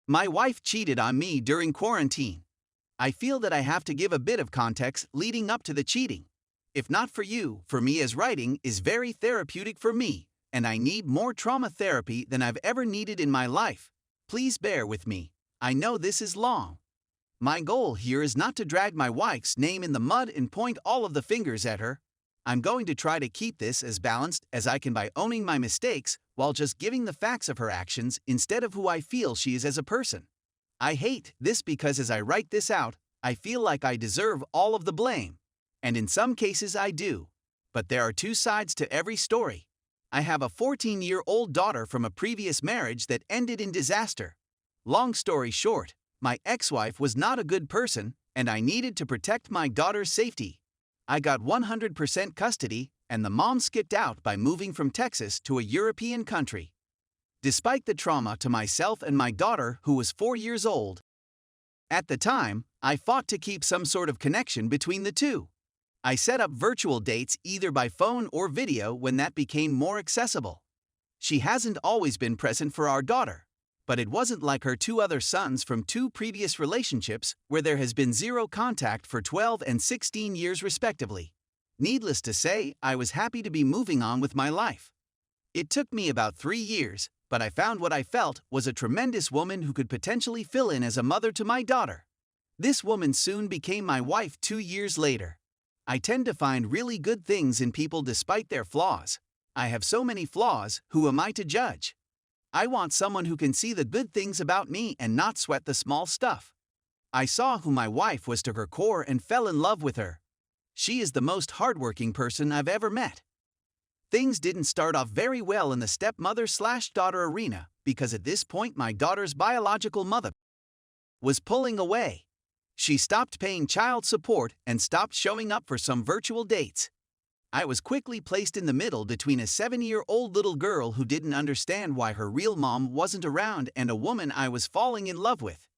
My wife cheated on me during quarantine. I feel that I have to give a bit of context leading up to the cheating. If not for you, for me, as writing is very therapeutic for me, and I need more trauma therapy than I've ever needed in my life. Please bear with me. I know this is long. My goal here is not to drag my wife's name in the mud and point all of the fingers at her. I'm going to try to keep this as balanced as I can by owning my mistakes while just giving the facts of her actions instead of who I feel she is as a person. I hate this because as I write this out, I feel like I deserve all of the blame. And in some cases I do. But there are two sides to every story. I have a 14-year-old daughter from a previous marriage that ended in disaster. Long story short, my ex-wife was not a good person, and I needed to protect my daughter's safety. I got 100% custody, and the mom skipped out by moving from Texas to a European country. Despite the trauma to myself and my daughter, who was 4 years old, at the time, I fought to keep some sort of connection between the two. I set up virtual dates either by phone or video when that became more accessible. She hasn't always been present for our daughter, but it wasn't like her two other sons from two previous relationships where there has been zero contact for 12 and 16 years respectively. Needless to say, I was happy to be moving on with my life. It took me about 3 years, but I found what I felt was a tremendous woman who could potentially fill in as a mother to my daughter. This woman soon became my wife 2 years later. I tend to find really good things in people despite their flaws. I have so many flaws, who am I to judge? I want someone who can see the good things about me and not sweat the small stuff. I saw who my wife was to her core and fell in love with her. She is the most hardworking person I've ever met. Things didn't start off very well in the stepmother/daughter arena because at this point my daughter's biological mother was pulling away. She stopped paying child support and stopped showing up for some virtual dates. I was quickly placed in the middle between a 7-year-old little girl who didn't understand why her real mom wasn't around and a woman I was falling in love with.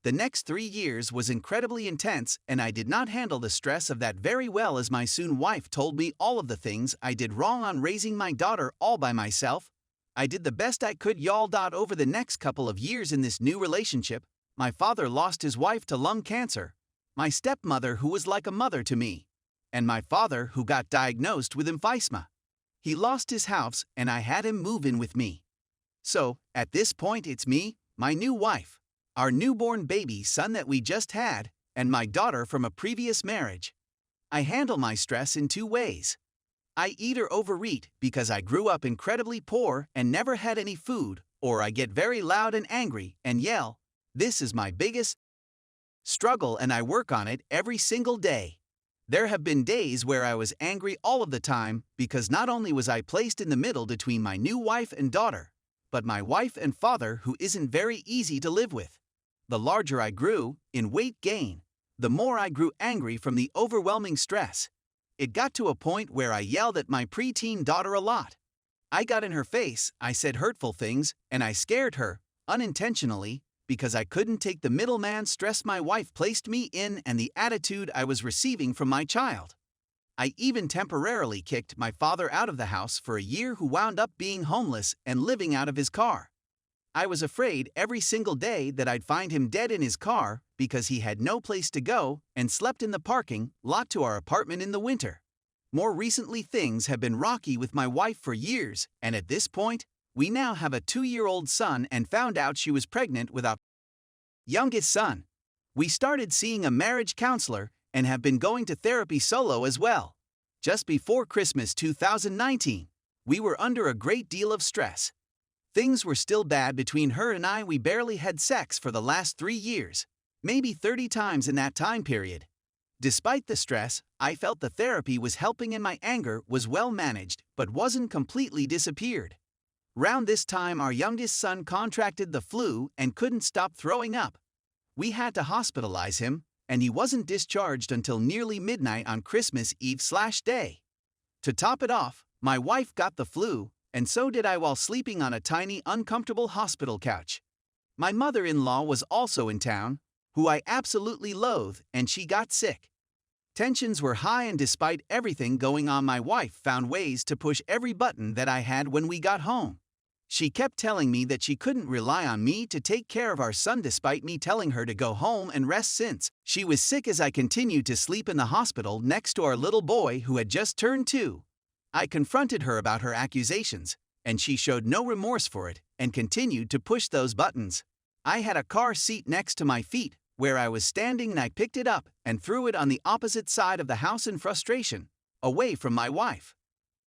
The next 3 years was incredibly intense, and I did not handle the stress of that very well as my soon wife told me all of the things I did wrong on raising my daughter all by myself. I did the best I could, y'all. Over the next couple of years in this new relationship, my father lost his wife to lung cancer, my stepmother who was like a mother to me, and my father who got diagnosed with emphysema. He lost his house and I had him move in with me. So, at this point it's me, my new wife, our newborn baby son that we just had, and my daughter from a previous marriage. I handle my stress in 2 ways. I either overeat because I grew up incredibly poor and never had any food, or I get very loud and angry and yell. This is my biggest struggle and I work on it every single day. There have been days where I was angry all of the time because not only was I placed in the middle between my new wife and daughter, but my wife and father who isn't very easy to live with. The larger I grew in weight gain, the more I grew angry from the overwhelming stress. It got to a point where I yelled at my preteen daughter a lot. I got in her face, I said hurtful things, and I scared her, unintentionally, because I couldn't take the middleman stress my wife placed me in and the attitude I was receiving from my child. I even temporarily kicked my father out of the house for a year, who wound up being homeless and living out of his car. I was afraid every single day that I'd find him dead in his car because he had no place to go and slept in the parking lot to our apartment in the winter. More recently, things have been rocky with my wife for years, and at this point, we now have a 2-year-old son and found out she was pregnant with our youngest son. We started seeing a marriage counselor and have been going to therapy solo as well. Just before Christmas 2019, we were under a great deal of stress. Things were still bad between her and I. We barely had sex for the last 3 years, maybe 30 times in that time period. Despite the stress, I felt the therapy was helping and my anger was well managed but wasn't completely disappeared. Round this time, our youngest son contracted the flu and couldn't stop throwing up. We had to hospitalize him, and he wasn't discharged until nearly midnight on Christmas Eve/day. To top it off, my wife got the flu, and so did I, while sleeping on a tiny, uncomfortable hospital couch. My mother-in-law was also in town, who I absolutely loathe, and she got sick. Tensions were high, and despite everything going on, my wife found ways to push every button that I had when we got home. She kept telling me that she couldn't rely on me to take care of our son despite me telling her to go home and rest since she was sick as I continued to sleep in the hospital next to our little boy who had just turned 2. I confronted her about her accusations, and she showed no remorse for it and continued to push those buttons. I had a car seat next to my feet where I was standing and I picked it up and threw it on the opposite side of the house in frustration, away from my wife.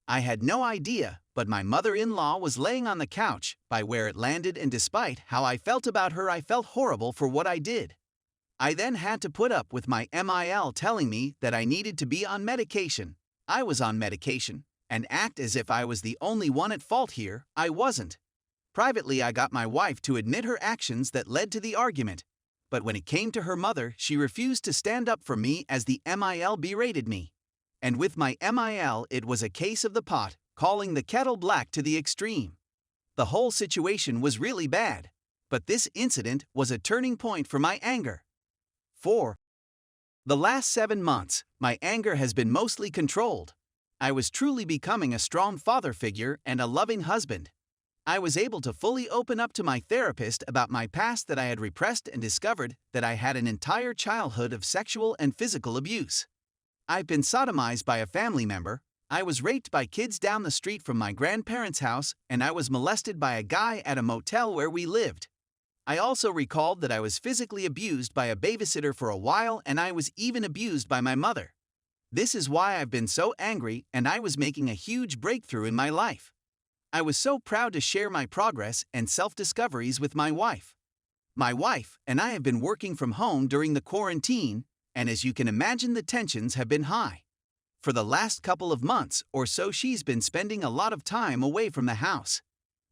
I had no idea, but my mother-in-law was laying on the couch by where it landed, and despite how I felt about her, I felt horrible for what I did. I then had to put up with my MIL telling me that I needed to be on medication. I was on medication, and act as if I was the only one at fault here. I wasn't. Privately, I got my wife to admit her actions that led to the argument, but when it came to her mother, she refused to stand up for me as the MIL berated me. And with my MIL, it was a case of the pot calling the kettle black to the extreme. The whole situation was really bad, but this incident was a turning point for my anger. For the last 7 months, my anger has been mostly controlled. I was truly becoming a strong father figure and a loving husband. I was able to fully open up to my therapist about my past that I had repressed and discovered that I had an entire childhood of sexual and physical abuse. I've been sodomized by a family member, I was raped by kids down the street from my grandparents' house, and I was molested by a guy at a motel where we lived. I also recalled that I was physically abused by a babysitter for a while, and I was even abused by my mother. This is why I've been so angry, and I was making a huge breakthrough in my life. I was so proud to share my progress and self-discoveries with my wife. My wife and I have been working from home during the quarantine, and as you can imagine, the tensions have been high. For the last couple of months or so, she's been spending a lot of time away from the house.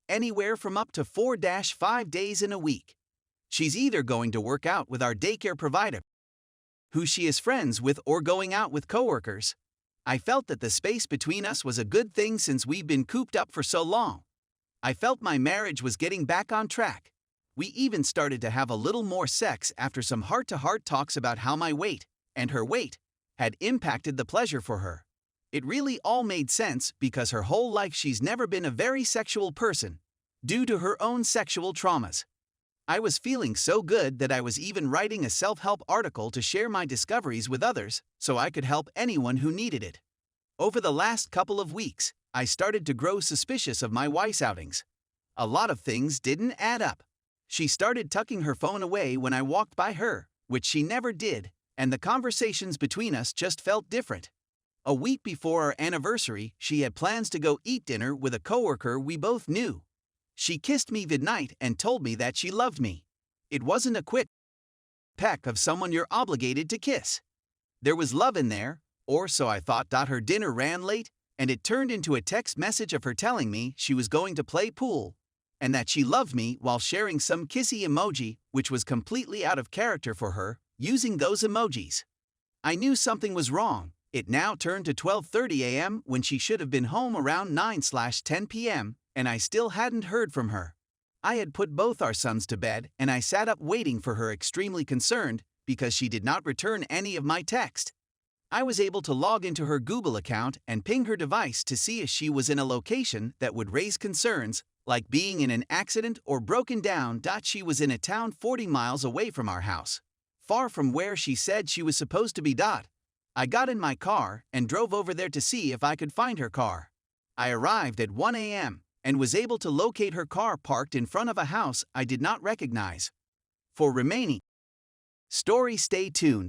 Anywhere from up to 4-5 days in a week. She's either going to work out with our daycare provider, who she is friends with, or going out with coworkers. I felt that the space between us was a good thing since we've been cooped up for so long. I felt my marriage was getting back on track. We even started to have a little more sex after some heart-to-heart talks about how my weight, and her weight, had impacted the pleasure for her. It really all made sense because her whole life she's never been a very sexual person, due to her own sexual traumas. I was feeling so good that I was even writing a self-help article to share my discoveries with others so I could help anyone who needed it. Over the last couple of weeks, I started to grow suspicious of my wife's outings. A lot of things didn't add up. She started tucking her phone away when I walked by her, which she never did, and the conversations between us just felt different. A week before our anniversary, she had plans to go eat dinner with a coworker we both knew. She kissed me goodnight and told me that she loved me. It wasn't a quick peck of someone you're obligated to kiss. There was love in there, or so I thought. Her dinner ran late, and it turned into a text message of her telling me she was going to play pool, and that she loved me while sharing some kissy emoji, which was completely out of character for her, using those emojis. I knew something was wrong. It now turned to 12:30 a.m. when she should have been home around 9/10 p.m., and I still hadn't heard from her. I had put both our sons to bed, and I sat up waiting for her, extremely concerned because she did not return any of my text. I was able to log into her Google account and ping her device to see if she was in a location that would raise concerns, like being in an accident or broken down. She was in a town 40 miles away from our house, far from where she said she was supposed to be. I got in my car and drove over there to see if I could find her car. I arrived at 1 a.m. and was able to locate her car parked in front of a house I did not recognize. For remaining story, stay tuned.